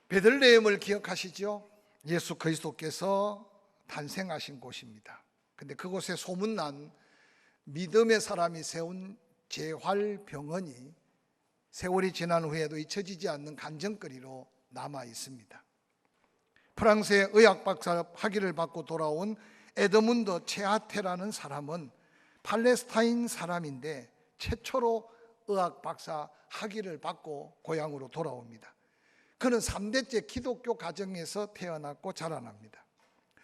베들레헴을 기억하시죠? 예수 그리스도께서 탄생하신 곳입니다. 근데 그곳에 소문난 믿음의 사람이 세운 재활병원이 세월이 지난 후에도 잊혀지지 않는 간증거리로 남아 있습니다. 프랑스의 의학박사 학위를 받고 돌아온 에드문드 체하테라는 사람은 팔레스타인 사람인데 최초로 의학박사 학위를 받고 고향으로 돌아옵니다. 그는 3대째 기독교 가정에서 태어났고 자라납니다.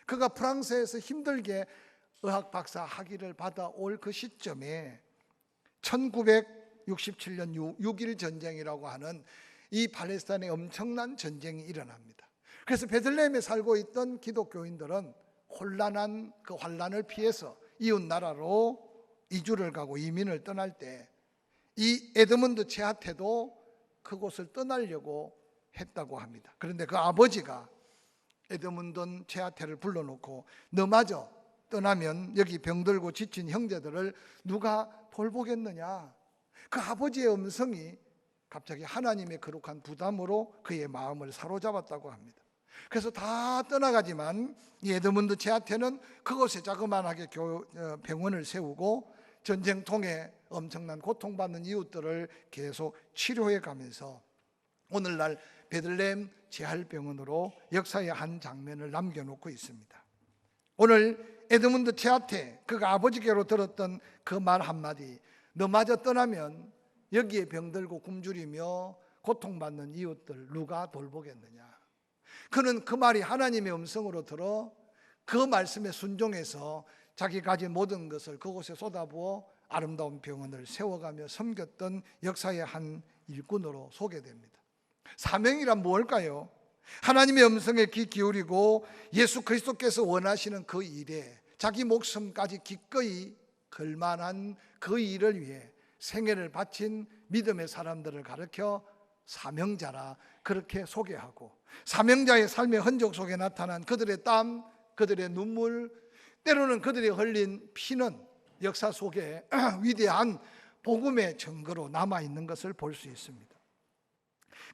그가 프랑스에서 힘들게 의학박사 학위를 받아올 그 시점에 1967년 6.1 전쟁이라고 하는 이 팔레스타인의 엄청난 전쟁이 일어납니다. 그래서 베들레헴에 살고 있던 기독교인들은 혼란한 그 환란을 피해서 이웃 나라로 이주를 가고 이민을 떠날 때 이 에드문드 체하테도 그곳을 떠나려고 했다고 합니다. 그런데 그 아버지가 에드문드 체하테를 불러놓고 너마저 떠나면 여기 병들고 지친 형제들을 누가 돌보겠느냐. 그 아버지의 음성이 갑자기 하나님의 거룩한 부담으로 그의 마음을 사로잡았다고 합니다. 그래서 다 떠나가지만 이 에드문드 체하테는 그곳에 자그마하게 병원을 세우고 전쟁통에 엄청난 고통받는 이웃들을 계속 치료해 가면서 오늘날 베들레헴 재활병원으로 역사의 한 장면을 남겨놓고 있습니다. 오늘 에드문드 체하테 그가 아버지께로 들었던 그 말 한마디, 너마저 떠나면 여기에 병들고 굶주리며 고통받는 이웃들 누가 돌보겠느냐. 그는 그 말이 하나님의 음성으로 들어 그 말씀에 순종해서 자기 가진 모든 것을 그곳에 쏟아부어 아름다운 병원을 세워가며 섬겼던 역사의 한 일꾼으로 소개됩니다. 사명이란 무엇일까요? 하나님의 음성에 귀 기울이고 예수 그리스도께서 원하시는 그 일에 자기 목숨까지 기꺼이 걸만한 그 일을 위해 생애를 바친 믿음의 사람들을 가르쳐 사명자라 그렇게 소개하고, 사명자의 삶의 흔적 속에 나타난 그들의 땀, 그들의 눈물, 때로는 그들이 흘린 피는 역사 속에 위대한 복음의 증거로 남아있는 것을 볼 수 있습니다.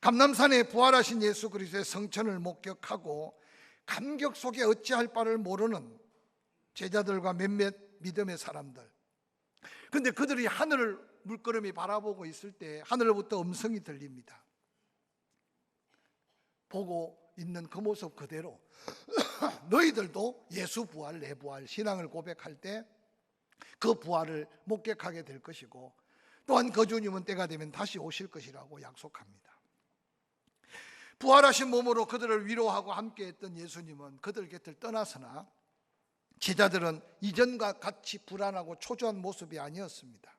감람산에 부활하신 예수 그리스도의 성천을 목격하고 감격 속에 어찌할 바를 모르는 제자들과 몇몇 믿음의 사람들, 그런데 그들이 하늘을 물끄러미 바라보고 있을 때 하늘로부터 음성이 들립니다. 보고 있는 그 모습 그대로 너희들도 예수 부활, 내 부활, 신앙을 고백할 때 그 부활을 목격하게 될 것이고, 또한 그 주님은 때가 되면 다시 오실 것이라고 약속합니다. 부활하신 몸으로 그들을 위로하고 함께했던 예수님은 그들 곁을 떠나서나 제자들은 이전과 같이 불안하고 초조한 모습이 아니었습니다.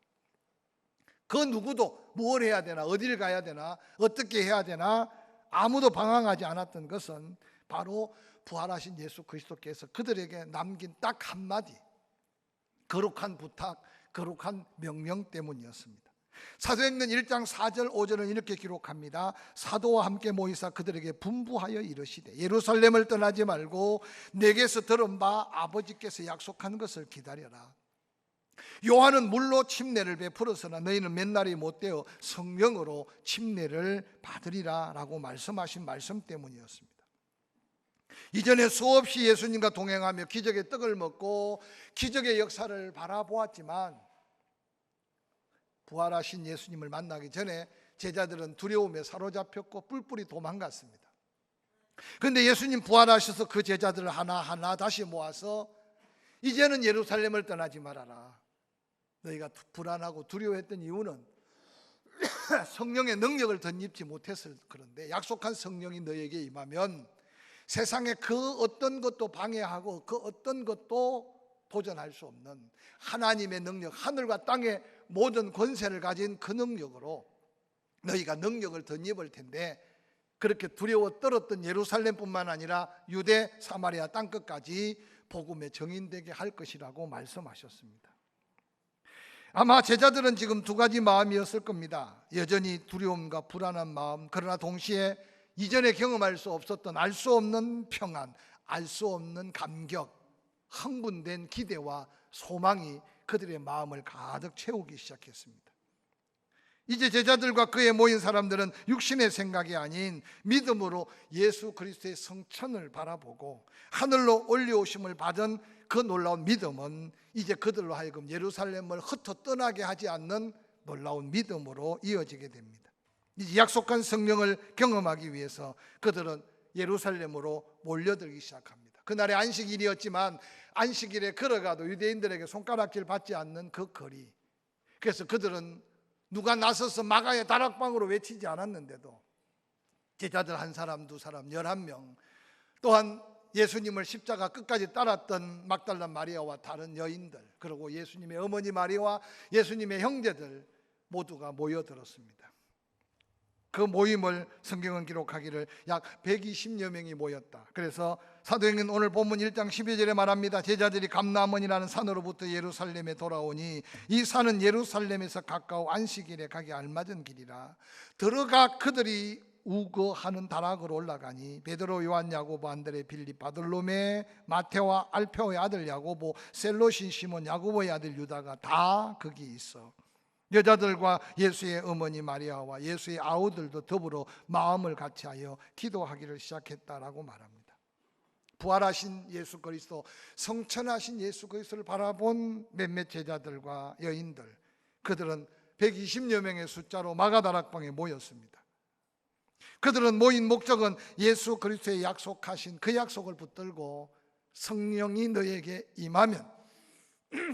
그 누구도 뭘 해야 되나, 어딜 가야 되나, 어떻게 해야 되나 아무도 방황하지 않았던 것은 바로 부활하신 예수 그리스도께서 그들에게 남긴 딱 한마디, 거룩한 부탁, 거룩한 명령 때문이었습니다. 사도행전 1장 4절 5절은 이렇게 기록합니다. 사도와 함께 모이사 그들에게 분부하여 이르시되 예루살렘을 떠나지 말고 내게서 들은 바 아버지께서 약속한 것을 기다려라. 요한은 물로 침례를 베풀었으나 너희는 몇 날이 못되어 성령으로 침례를 받으리라 라고 말씀하신 말씀 때문이었습니다. 이전에 수없이 예수님과 동행하며 기적의 떡을 먹고 기적의 역사를 바라보았지만 부활하신 예수님을 만나기 전에 제자들은 두려움에 사로잡혔고 뿔뿔이 도망갔습니다. 그런데 예수님 부활하셔서 그 제자들을 하나하나 다시 모아서 이제는 예루살렘을 떠나지 말아라. 너희가 불안하고 두려워했던 이유는 성령의 능력을 덧입지 못했을 그런데 약속한 성령이 너희에게 임하면 세상에 그 어떤 것도 방해하고 그 어떤 것도 도전할 수 없는 하나님의 능력, 하늘과 땅의 모든 권세를 가진 그 능력으로 너희가 능력을 덧입을 텐데, 그렇게 두려워 떨었던 예루살렘뿐만 아니라 유대, 사마리아 땅끝까지 복음의 정인되게 할 것이라고 말씀하셨습니다. 아마 제자들은 지금 두 가지 마음이었을 겁니다. 여전히 두려움과 불안한 마음, 그러나 동시에 이전에 경험할 수 없었던 알 수 없는 평안, 알 수 없는 감격, 흥분된 기대와 소망이 그들의 마음을 가득 채우기 시작했습니다. 이제 제자들과 그에 모인 사람들은 육신의 생각이 아닌 믿음으로 예수 그리스도의 성천을 바라보고 하늘로 올려오심을 받은 그 놀라운 믿음은 이제 그들로 하여금 예루살렘을 흩어 떠나게 하지 않는 놀라운 믿음으로 이어지게 됩니다. 이제 약속한 성령을 경험하기 위해서 그들은 예루살렘으로 몰려들기 시작합니다. 그날의 안식일이었지만 안식일에 걸어가도 유대인들에게 손가락질 받지 않는 그 거리, 그래서 그들은 누가 나서서 마가의 다락방으로 외치지 않았는데도 제자들 한 사람, 두 사람, 11명, 또한 예수님을 십자가 끝까지 따랐던 막달라 마리아와 다른 여인들, 그리고 예수님의 어머니 마리아와 예수님의 형제들 모두가 모여들었습니다. 그 모임을 성경은 기록하기를 약 120여 명이 모였다. 그래서 사도행전 오늘 본문 1장 12절에 말합니다. 제자들이 감나원이라는 산으로부터 예루살렘에 돌아오니 이 산은 예루살렘에서 가까워 안식일에 가기 알맞은 길이라. 들어가 그들이 우거하는 다락으로 올라가니 베드로, 요한, 야고보, 안드레, 빌립, 바돌로메, 마테와 알페오의 아들 야고보, 셀로신 시몬, 야고보의 아들 유다가 다 거기 있어. 여자들과 예수의 어머니 마리아와 예수의 아우들도 더불어 마음을 같이하여 기도하기를 시작했다라고 말합니다. 부활하신 예수 그리스도, 성천하신 예수 그리스도를 바라본 몇몇 제자들과 여인들, 그들은 120여 명의 숫자로 마가다락방에 모였습니다. 그들은 모인 목적은 예수 그리스도의 약속하신 그 약속을 붙들고 성령이 너에게 임하면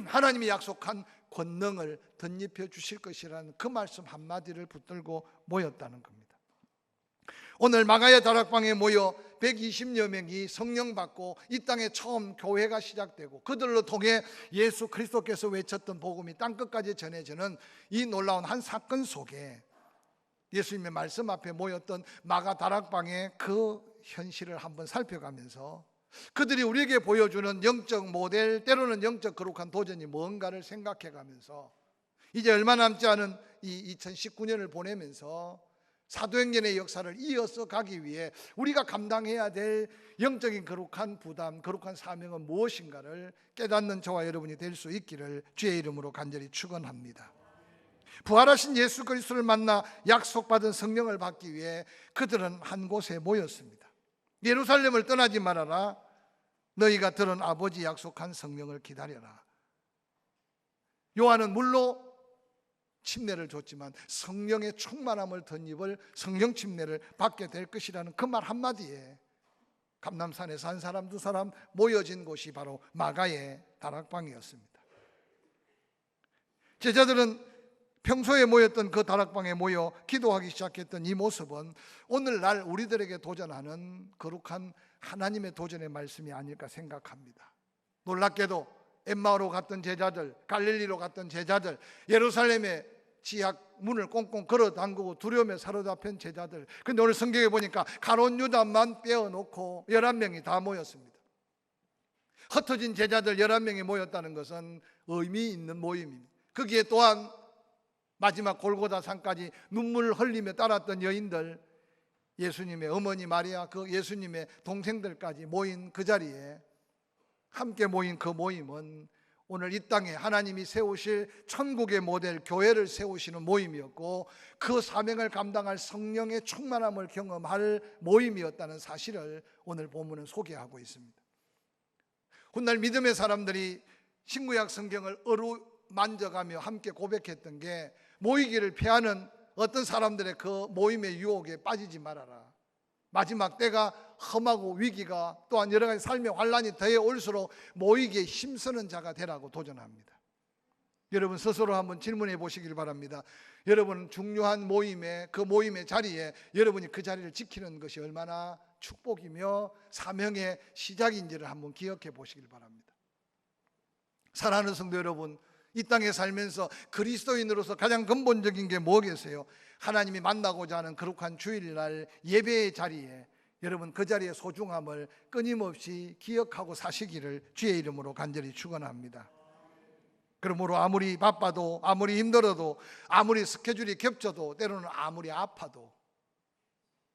하나님이 약속한 권능을 덧입혀 주실 것이라는 그 말씀 한마디를 붙들고 모였다는 겁니다. 오늘 마가의 다락방에 모여 120여 명이 성령 받고 이 땅에 처음 교회가 시작되고 그들로 통해 예수 그리스도께서 외쳤던 복음이 땅끝까지 전해지는 이 놀라운 한 사건 속에 예수님의 말씀 앞에 모였던 마가 다락방의 그 현실을 한번 살펴가면서 그들이 우리에게 보여주는 영적 모델, 때로는 영적 거룩한 도전이 뭔가를 생각해가면서 이제 얼마 남지 않은 이 2019년을 보내면서 사도행전의 역사를 이어서 가기 위해 우리가 감당해야 될 영적인 거룩한 부담, 거룩한 사명은 무엇인가를 깨닫는 저와 여러분이 될 수 있기를 주의 이름으로 간절히 축원합니다. 부활하신 예수 그리스도를 만나 약속받은 성령을 받기 위해 그들은 한 곳에 모였습니다. 예루살렘을 떠나지 말아라. 너희가 들은 아버지 약속한 성령을 기다려라. 요한은 물로 침례를 줬지만 성령의 충만함을 덧입을 성령 침례를 받게 될 것이라는 그 말 한마디에 감람산에서 한 사람 두 사람 모여진 곳이 바로 마가의 다락방이었습니다. 제자들은 평소에 모였던 그 다락방에 모여 기도하기 시작했던 이 모습은 오늘날 우리들에게 도전하는 거룩한 하나님의 도전의 말씀이 아닐까 생각합니다. 놀랍게도 엠마오로 갔던 제자들, 갈릴리로 갔던 제자들, 예루살렘의 지학 문을 꽁꽁 걸어 잠그고 두려움에 사로잡힌 제자들, 근데 오늘 성경에 보니까 가룟 유다만 빼어놓고 11명이 다 모였습니다. 흩어진 제자들 11명이 모였다는 것은 의미 있는 모임입니다. 거기에 또한 마지막 골고다 산까지 눈물을 흘리며 따랐던 여인들, 예수님의 어머니 마리아, 그 예수님의 동생들까지 모인 그 자리에 함께 모인 그 모임은 오늘 이 땅에 하나님이 세우실 천국의 모델 교회를 세우시는 모임이었고 그 사명을 감당할 성령의 충만함을 경험할 모임이었다는 사실을 오늘 본문은 소개하고 있습니다. 훗날 믿음의 사람들이 신구약 성경을 어루만져가며 함께 고백했던 게 모이기를 피하는 어떤 사람들의 그 모임의 유혹에 빠지지 말아라. 마지막 때가 험하고 위기가 또한 여러 가지 삶의 환란이 더해 올수록 모이기에 힘쓰는 자가 되라고 도전합니다. 여러분 스스로 한번 질문해 보시길 바랍니다. 여러분 중요한 모임에 그 모임의 자리에 여러분이 그 자리를 지키는 것이 얼마나 축복이며 사명의 시작인지를 한번 기억해 보시길 바랍니다. 사랑하는 성도 여러분, 이 땅에 살면서 그리스도인으로서 가장 근본적인 게 뭐겠어요? 하나님이 만나고자 하는 거룩한 주일날 예배의 자리에 여러분 그 자리의 소중함을 끊임없이 기억하고 사시기를 주의 이름으로 간절히 축원합니다. 그러므로 아무리 바빠도 아무리 힘들어도 아무리 스케줄이 겹쳐도 때로는 아무리 아파도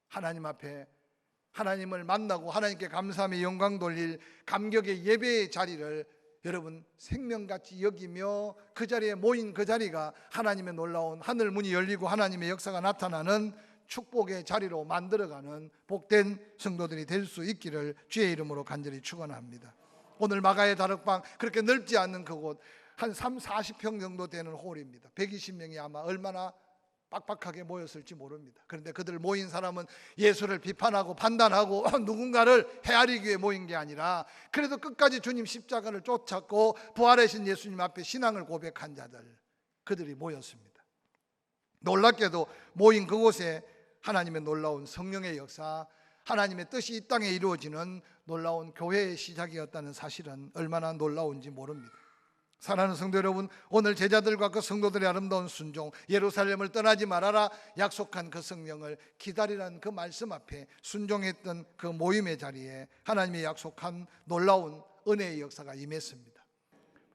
하나님 앞에 하나님을 만나고 하나님께 감사하며 영광 돌릴 감격의 예배의 자리를 여러분 생명같이 여기며 그 자리에 모인 그 자리가 하나님의 놀라운 하늘 문이 열리고 하나님의 역사가 나타나는 축복의 자리로 만들어가는 복된 성도들이 될 수 있기를 주의 이름으로 간절히 축원합니다. 오늘 마가의 다락방, 그렇게 넓지 않는 그곳, 한 40평 정도 되는 홀입니다. 120명이 아마 얼마나 빡빡하게 모였을지 모릅니다. 그런데 그들 모인 사람은 예수를 비판하고 판단하고 누군가를 헤아리기 위해 모인 게 아니라 그래도 끝까지 주님 십자가를 쫓았고 부활하신 예수님 앞에 신앙을 고백한 자들, 그들이 모였습니다. 놀랍게도 모인 그곳에 하나님의 놀라운 성령의 역사, 하나님의 뜻이 이 땅에 이루어지는 놀라운 교회의 시작이었다는 사실은 얼마나 놀라운지 모릅니다. 사랑하는 성도 여러분, 오늘 제자들과 그 성도들의 아름다운 순종, 예루살렘을 떠나지 말아라 약속한 그 성령을 기다리라는 그 말씀 앞에 순종했던 그 모임의 자리에 하나님의 약속한 놀라운 은혜의 역사가 임했습니다.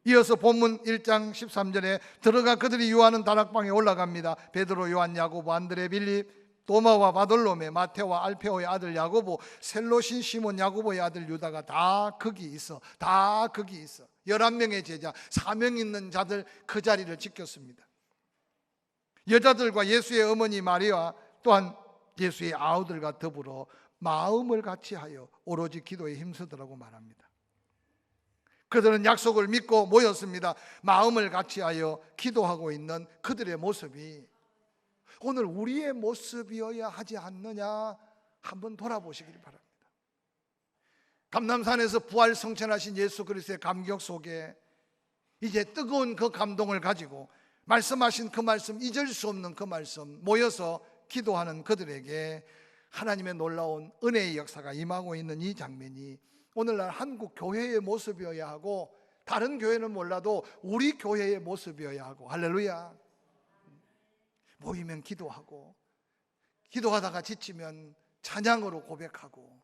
이어서 본문 1장 13절에 들어가 그들이 유하는 다락방에 올라갑니다. 베드로, 요한, 야고보, 안드레, 빌립, 도마와 바돌로메, 마테와 알페오의 아들 야고보, 셀로신 시몬 야고보의 아들 유다가 다 거기 있어. 11명의 제자, 사명 있는 자들 그 자리를 지켰습니다. 여자들과 예수의 어머니 마리아 또한 예수의 아우들과 더불어 마음을 같이하여 오로지 기도에 힘쓰더라고 말합니다. 그들은 약속을 믿고 모였습니다. 마음을 같이하여 기도하고 있는 그들의 모습이 오늘 우리의 모습이어야 하지 않느냐 한번 돌아보시길 바랍니다. 감람산에서 부활 성천하신 예수 그리스도의 감격 속에 이제 뜨거운 그 감동을 가지고 말씀하신 그 말씀, 잊을 수 없는 그 말씀, 모여서 기도하는 그들에게 하나님의 놀라운 은혜의 역사가 임하고 있는 이 장면이 오늘날 한국 교회의 모습이어야 하고, 다른 교회는 몰라도 우리 교회의 모습이어야 하고, 할렐루야. 모이면 기도하고, 기도하다가 지치면 찬양으로 고백하고,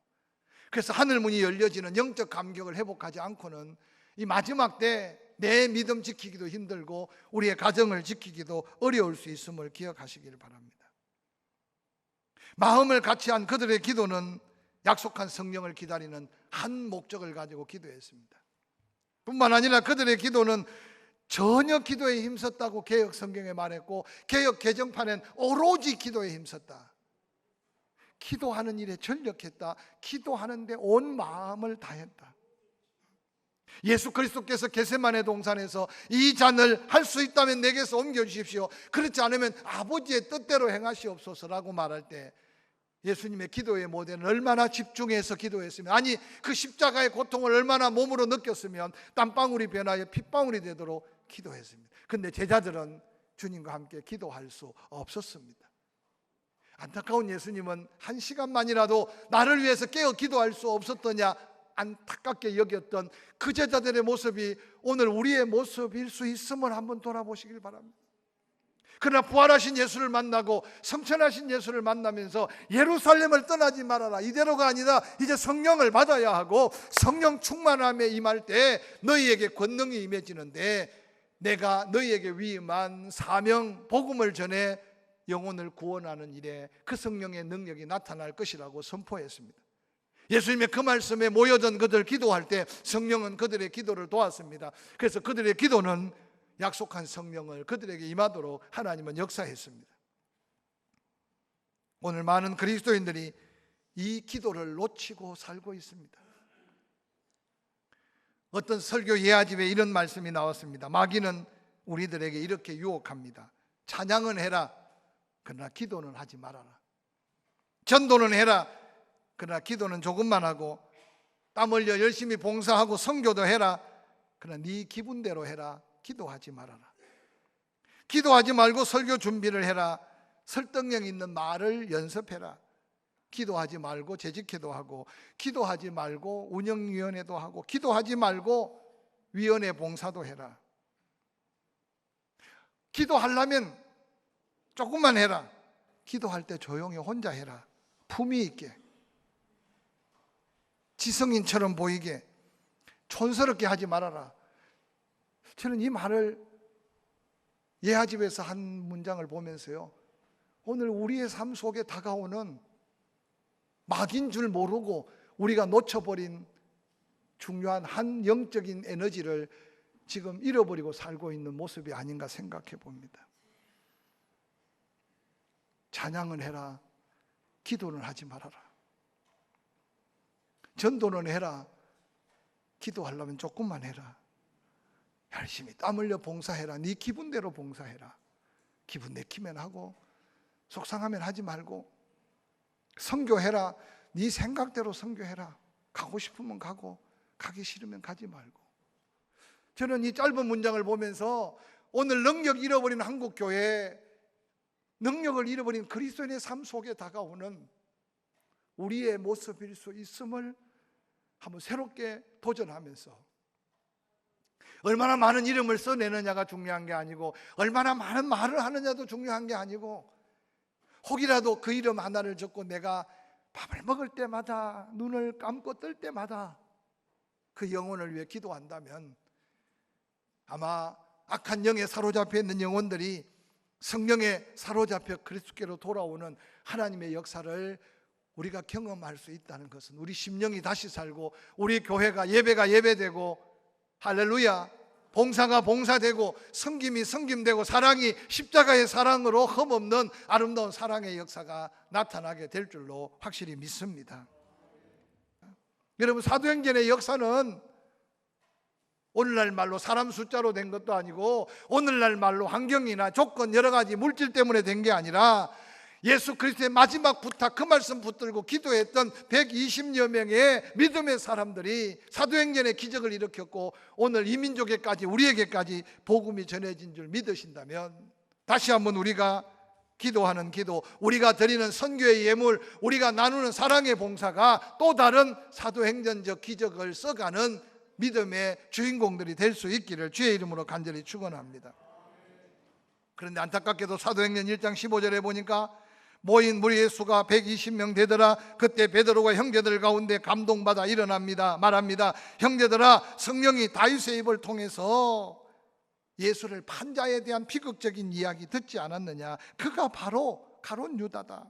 그래서 하늘문이 열려지는 영적 감격을 회복하지 않고는 이 마지막 때 내 믿음 지키기도 힘들고 우리의 가정을 지키기도 어려울 수 있음을 기억하시길 바랍니다. 마음을 같이한 그들의 기도는 약속한 성령을 기다리는 한 목적을 가지고 기도했습니다. 뿐만 아니라 그들의 기도는 전혀 기도에 힘썼다고 개역 성경에 말했고, 개역 개정판엔 오로지 기도에 힘썼다. 기도하는 일에 전력했다. 기도하는데 온 마음을 다했다. 예수 그리스도께서 겟세마네 동산에서 이 잔을 할 수 있다면 내게서 옮겨주십시오, 그렇지 않으면 아버지의 뜻대로 행하시옵소서라고 말할 때 예수님의 기도의 모델은 얼마나 집중해서 기도했으면, 아니 그 십자가의 고통을 얼마나 몸으로 느꼈으면 땀방울이 변하여 핏방울이 되도록 기도했습니다. 그런데 제자들은 주님과 함께 기도할 수 없었습니다. 안타까운 예수님은 한 시간만이라도 나를 위해서 깨어 기도할 수 없었더냐 안타깝게 여겼던 그 제자들의 모습이 오늘 우리의 모습일 수 있음을 한번 돌아보시길 바랍니다. 그러나 부활하신 예수를 만나고 성천하신 예수를 만나면서 예루살렘을 떠나지 말아라, 이대로가 아니라 이제 성령을 받아야 하고 성령 충만함에 임할 때 너희에게 권능이 임해지는데 내가 너희에게 위임한 사명 복음을 전해 영혼을 구원하는 일에 그 성령의 능력이 나타날 것이라고 선포했습니다. 예수님의 그 말씀에 모여든 그들 기도할 때 성령은 그들의 기도를 도왔습니다. 그래서 그들의 기도는 약속한 성령을 그들에게 임하도록 하나님은 역사했습니다. 오늘 많은 그리스도인들이 이 기도를 놓치고 살고 있습니다. 어떤 설교 예화집에 이런 말씀이 나왔습니다. 마귀는 우리들에게 이렇게 유혹합니다. 찬양은 해라, 그러나 기도는 하지 말아라. 전도는 해라, 그러나 기도는 조금만 하고, 땀 흘려 열심히 봉사하고 선교도 해라, 그러나 네 기분대로 해라, 기도하지 말아라. 기도하지 말고 설교 준비를 해라, 설득력 있는 말을 연습해라. 기도하지 말고 재직회도 하고, 기도하지 말고 운영위원회도 하고, 기도하지 말고 위원회 봉사도 해라. 기도하려면 조금만 해라. 기도할 때 조용히 혼자 해라. 품위 있게, 지성인처럼 보이게, 촌스럽게 하지 말아라. 저는 이 말을 예화집에서 한 문장을 보면서요, 오늘 우리의 삶 속에 다가오는 마귀인 줄 모르고 우리가 놓쳐버린 중요한 한 영적인 에너지를 지금 잃어버리고 살고 있는 모습이 아닌가 생각해 봅니다. 찬양은 해라, 기도는 하지 말아라. 전도는 해라, 기도하려면 조금만 해라. 열심히 땀 흘려 봉사해라. 네 기분대로 봉사해라. 기분 내키면 하고 속상하면 하지 말고, 선교해라. 네 생각대로 선교해라. 가고 싶으면 가고 가기 싫으면 가지 말고. 저는 이 짧은 문장을 보면서 오늘 능력 잃어버린 한국교회, 능력을 잃어버린 그리스도인의 삶 속에 다가오는 우리의 모습일 수 있음을 한번 새롭게 도전하면서, 얼마나 많은 이름을 써내느냐가 중요한 게 아니고, 얼마나 많은 말을 하느냐도 중요한 게 아니고, 혹이라도 그 이름 하나를 적고 내가 밥을 먹을 때마다, 눈을 감고 뜰 때마다 그 영혼을 위해 기도한다면, 아마 악한 영에 사로잡혀 있는 영혼들이 성령에 사로잡혀 그리스도께로 돌아오는 하나님의 역사를 우리가 경험할 수 있다는 것은, 우리 심령이 다시 살고, 우리 교회가 예배가 예배되고, 할렐루야, 봉사가 봉사되고, 섬김이 섬김되고, 사랑이 십자가의 사랑으로 흠없는 아름다운 사랑의 역사가 나타나게 될 줄로 확실히 믿습니다. 여러분, 사도행전의 역사는 오늘날 말로 사람 숫자로 된 것도 아니고, 오늘날 말로 환경이나 조건, 여러 가지 물질 때문에 된 게 아니라, 예수 그리스도의 마지막 부탁, 그 말씀 붙들고 기도했던 120여 명의 믿음의 사람들이 사도행전의 기적을 일으켰고, 오늘 이 민족에까지, 우리에게까지 복음이 전해진 줄 믿으신다면, 다시 한번 우리가 기도하는 기도, 우리가 드리는 선교의 예물, 우리가 나누는 사랑의 봉사가 또 다른 사도행전적 기적을 써가는 믿음의 주인공들이 될 수 있기를 주의 이름으로 간절히 축원합니다. 그런데 안타깝게도 사도행전 1장 15절에 보니까 모인 무리의 수가 120명 되더라. 그때 베드로가 형제들 가운데 감동받아 일어납니다. 말합니다. 형제들아, 성령이 다윗의 입을 통해서 예수를 판 자에 대한 비극적인 이야기 듣지 않았느냐? 그가 바로 가룟 유다다.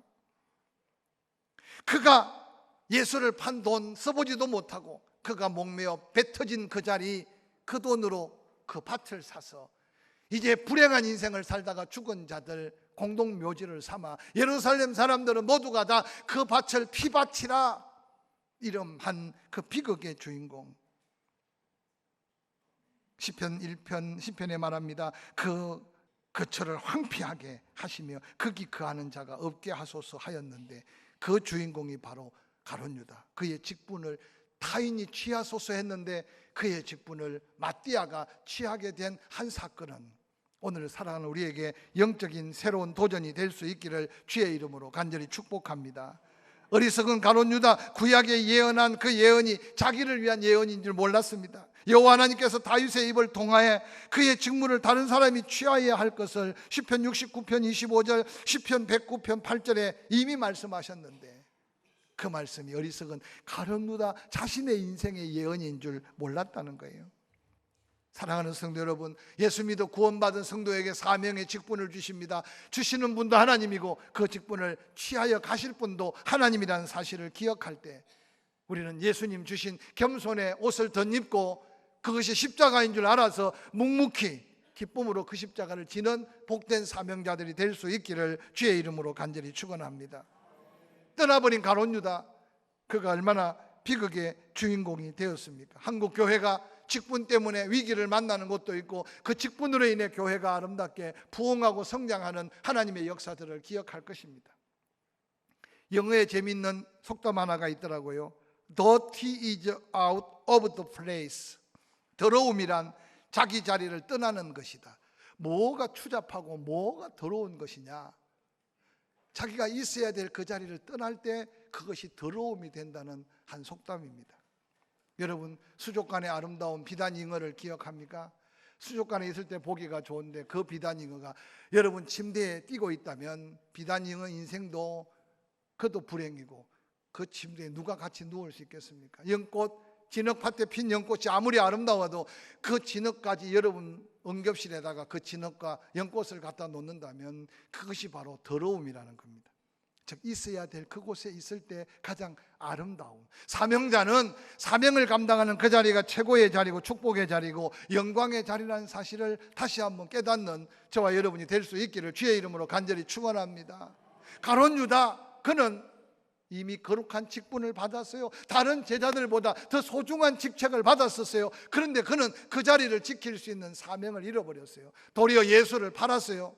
그가 예수를 판 돈 써보지도 못하고, 그가 목매어 배 터진 그 자리, 그 돈으로 그 밭을 사서 이제 불행한 인생을 살다가 죽은 자들 공동묘지를 삼아 예루살렘 사람들은 모두가 다 그 밭을 피밭이라 이름한 그 비극의 주인공. 시편 1편 시편에 말합니다. 그처를 황폐하게 하시며 극이 그하는 자가 없게 하소서 하였는데, 그 주인공이 바로 가룟 유다. 그의 직분을 타인이 취하소서 했는데 그의 직분을 마띠아가 취하게 된 한 사건은 오늘 살아가는 우리에게 영적인 새로운 도전이 될 수 있기를 주의 이름으로 간절히 축복합니다. 어리석은 가룟 유다, 구약에 예언한 그 예언이 자기를 위한 예언인 줄 몰랐습니다. 여호와 하나님께서 다윗의 입을 통하여 그의 직무를 다른 사람이 취하여야 할 것을 시편 69편 25절, 시편 109편 8절에 이미 말씀하셨는데, 그 말씀이 어리석은 가룟 유다 자신의 인생의 예언인 줄 몰랐다는 거예요. 사랑하는 성도 여러분, 예수 믿어 구원받은 성도에게 사명의 직분을 주십니다. 주시는 분도 하나님이고 그 직분을 취하여 가실 분도 하나님이라는 사실을 기억할 때, 우리는 예수님 주신 겸손의 옷을 덧입고 그것이 십자가인 줄 알아서 묵묵히 기쁨으로 그 십자가를 지는 복된 사명자들이 될 수 있기를 주의 이름으로 간절히 축원합니다. 떠나버린 가룟 유다, 그가 얼마나 비극의 주인공이 되었습니까? 한국 교회가 직분 때문에 위기를 만나는 것도 있고, 그 직분으로 인해 교회가 아름답게 부흥하고 성장하는 하나님의 역사들을 기억할 것입니다. 영어에 재미있는 속담 하나가 있더라고요. Dirty is out of the place. 더러움이란 자기 자리를 떠나는 것이다. 뭐가 추잡하고 뭐가 더러운 것이냐? 자기가 있어야 될 그 자리를 떠날 때 그것이 더러움이 된다는 한 속담입니다. 여러분, 수족관의 아름다운 비단잉어를 기억합니까? 수족관에 있을 때 보기가 좋은데 그 비단잉어가 여러분 침대에 띄고 있다면 비단잉어 인생도 그것도 불행이고, 그 침대에 누가 같이 누울 수 있겠습니까? 연꽃, 진흙밭에 핀 연꽃이 아무리 아름다워도 그 진흙까지 여러분 응급실에다가 그 진흙과 연꽃을 갖다 놓는다면 그것이 바로 더러움이라는 겁니다. 즉 있어야 될 그곳에 있을 때 가장 아름다움. 사명자는 사명을 감당하는 그 자리가 최고의 자리고 축복의 자리고 영광의 자리라는 사실을 다시 한번 깨닫는 저와 여러분이 될 수 있기를 주의 이름으로 간절히 축원합니다. 가룟 유다, 그는 이미 거룩한 직분을 받았어요. 다른 제자들보다 더 소중한 직책을 받았었어요. 그런데 그는 그 자리를 지킬 수 있는 사명을 잃어버렸어요. 도리어 예수를 팔았어요.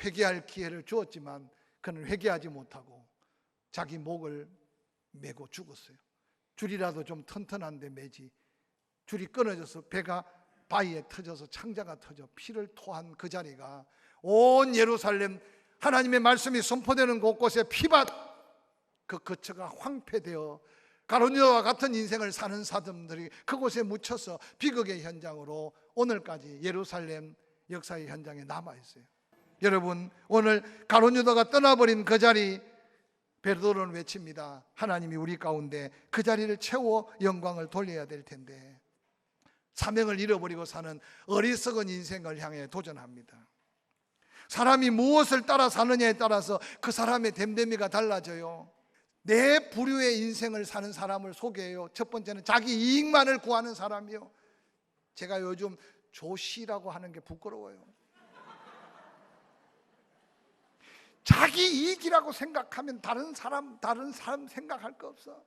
회개할 기회를 주었지만 그는 회개하지 못하고 자기 목을 메고 죽었어요. 줄이라도 좀 튼튼한데 매지. 줄이 끊어져서 배가 바위에 터져서 창자가 터져 피를 토한 그 자리가 온 예루살렘 하나님의 말씀이 선포되는 곳곳에 피밭, 그 거처가 황폐되어 가룟 유다와 같은 인생을 사는 사람들이 그곳에 묻혀서 비극의 현장으로 오늘까지 예루살렘 역사의 현장에 남아있어요. 여러분, 오늘 가룟 유다가 떠나버린 그 자리, 베드로는 외칩니다. 하나님이 우리 가운데 그 자리를 채워 영광을 돌려야 될 텐데 사명을 잃어버리고 사는 어리석은 인생을 향해 도전합니다. 사람이 무엇을 따라 사느냐에 따라서 그 사람의 됨됨이가 달라져요. 내 부류의 인생을 사는 사람을 소개해요. 첫 번째는 자기 이익만을 구하는 사람이요. 제가 요즘 조시라고 하는 게 부끄러워요. 자기 이익이라고 생각하면 다른 사람 생각할 거 없어.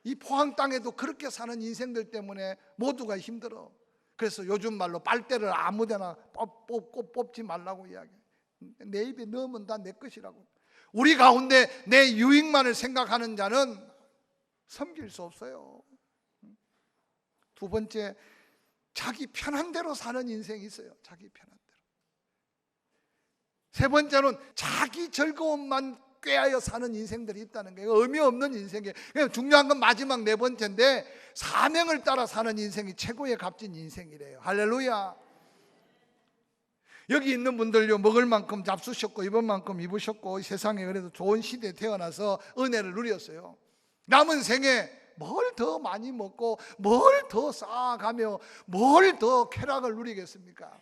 이 포항 땅에도 그렇게 사는 인생들 때문에 모두가 힘들어. 그래서 요즘 말로 빨대를 아무데나 뽑지 말라고 이야기해. 내 입에 넣으면 다 내 것이라고. 우리 가운데 내 유익만을 생각하는 자는 섬길 수 없어요. 두 번째, 자기 편한 대로 사는 인생이 있어요. 자기 편한 대로. 세 번째는 자기 즐거움만 꾀하여 사는 인생들이 있다는 거예요. 의미 없는 인생이에요. 중요한 건 마지막 네 번째인데 사명을 따라 사는 인생이 최고의 값진 인생이래요. 할렐루야. 여기 있는 분들요, 먹을 만큼 잡수셨고 입을 만큼 입으셨고 세상에 그래도 좋은 시대에 태어나서 은혜를 누렸어요. 남은 생에 뭘 더 많이 먹고 뭘 더 쌓아가며 뭘 더 쾌락을 누리겠습니까?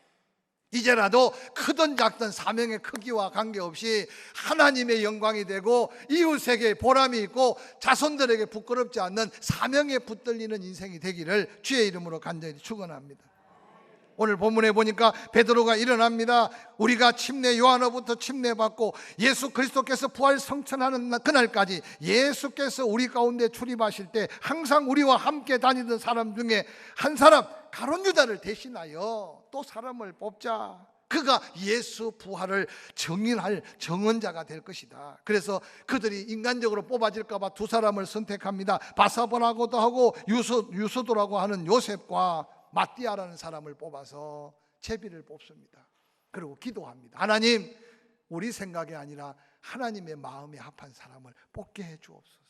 이제라도 크든 작든 사명의 크기와 관계없이 하나님의 영광이 되고 이웃에게 보람이 있고 자손들에게 부끄럽지 않는 사명에 붙들리는 인생이 되기를 주의 이름으로 간절히 축원합니다. 오늘 본문에 보니까 베드로가 일어납니다. 우리가 침례 요한으로부터 침례받고 예수 그리스도께서 부활 성천하는 그날까지 예수께서 우리 가운데 출입하실 때 항상 우리와 함께 다니던 사람 중에 한 사람 가룟 유다를 대신하여 또 사람을 뽑자. 그가 예수 부활을 정인할 정언자가 될 것이다. 그래서 그들이 인간적으로 뽑아질까 봐 두 사람을 선택합니다. 바사바라고도 하고 유소도라고 하는 요셉과 마띠아라는 사람을 뽑아서 제비를 뽑습니다. 그리고 기도합니다. 하나님, 우리 생각이 아니라 하나님의 마음에 합한 사람을 뽑게 해 주옵소서.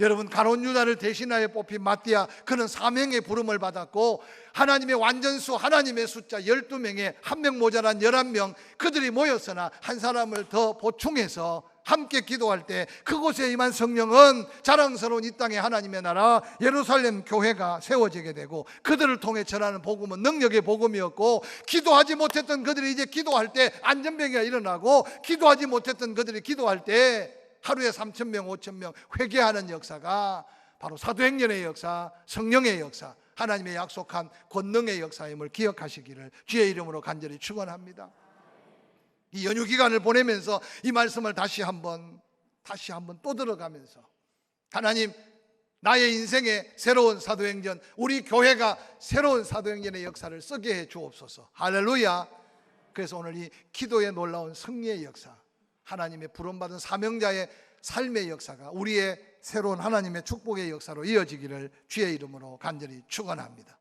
여러분, 가룟 유다를 대신하여 뽑힌 마띠아, 그는 사명의 부름을 받았고 하나님의 완전수, 하나님의 숫자 12명에 한 명 모자란 11명, 그들이 모였으나 한 사람을 더 보충해서 함께 기도할 때 그곳에 임한 성령은 자랑스러운 이 땅의 하나님의 나라 예루살렘 교회가 세워지게 되고 그들을 통해 전하는 복음은 능력의 복음이었고, 기도하지 못했던 그들이 이제 기도할 때 안전병이가 일어나고, 기도하지 못했던 그들이 기도할 때 하루에 3,000명 5,000명 회개하는 역사가 바로 사도행전의 역사, 성령의 역사, 하나님의 약속한 권능의 역사임을 기억하시기를 주의 이름으로 간절히 축원합니다. 이 연휴 기간을 보내면서 이 말씀을 다시 한번 또 들어가면서, 하나님, 나의 인생의 새로운 사도행전, 우리 교회가 새로운 사도행전의 역사를 쓰게 해 주옵소서. 할렐루야. 그래서 오늘 이 기도의 놀라운 승리의 역사, 하나님의 부름받은 사명자의 삶의 역사가 우리의 새로운 하나님의 축복의 역사로 이어지기를 주의 이름으로 간절히 축원합니다.